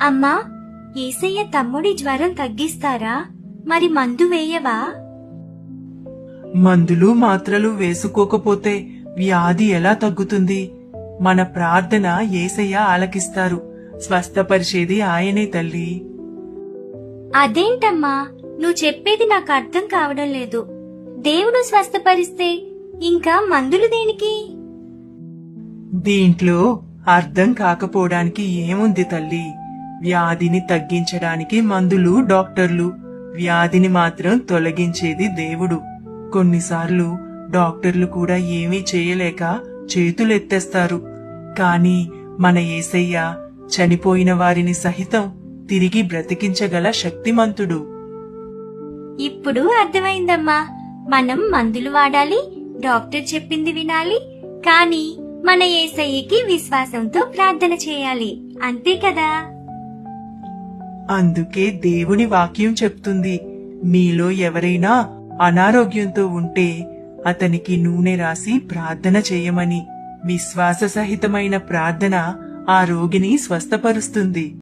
అమ్మా, యేసయ్య తమ్ముడి జ్వరం తగ్గిస్తారా? మరి మందు వేయవా? మందులు మాత్రలు వేసుకోకపోతే వ్యాధి ఎలా తగ్గుతుంది? మన ప్రార్థన యేసయ్య ఆలకిస్తారు. స్వస్థపరిచేది ఆయనే తల్లి. అదేంటమ్మా, నువ్వు చెప్పేది నాకు అర్థం కావడం లేదు. దేవుడు స్వస్థపరిస్తే ఇంకా మందులు దేనికి? దీంట్లో అర్థం కాకపోవడానికి ఏముంది తల్లి? వ్యాధిని తగ్గించడానికి మందులు, డాక్టర్లు, వ్యాధిని మాత్రం తొలగించేది దేవుడు. కొన్నిసార్లు డాక్టర్లు కూడా ఏమీ చేయలేక చేతులెత్తేస్తారు. కాని మన యేసయ్య చనిపోయిన వారిని సహితం తిరిగి బ్రతికించగల శక్తిమంతుడు. ఇప్పుడు అర్థమైందమ్మా. మనం మందులు వాడాలి, డాక్టర్ చెప్పింది వినాలి, కానీ మన యేసయ్యకి విశ్వాసంతో ప్రార్థన చేయాలి. అంతే కదా? అందుకే దేవుని వాక్యం చెప్తుంది, మీలో ఎవరైనా అనారోగ్యంతో ఉంటే అతనికి నూనె రాసి ప్రార్థన చేయమని. విశ్వాస సహితమైన ప్రార్థన ఆ రోగిని స్వస్థపరుస్తుంది.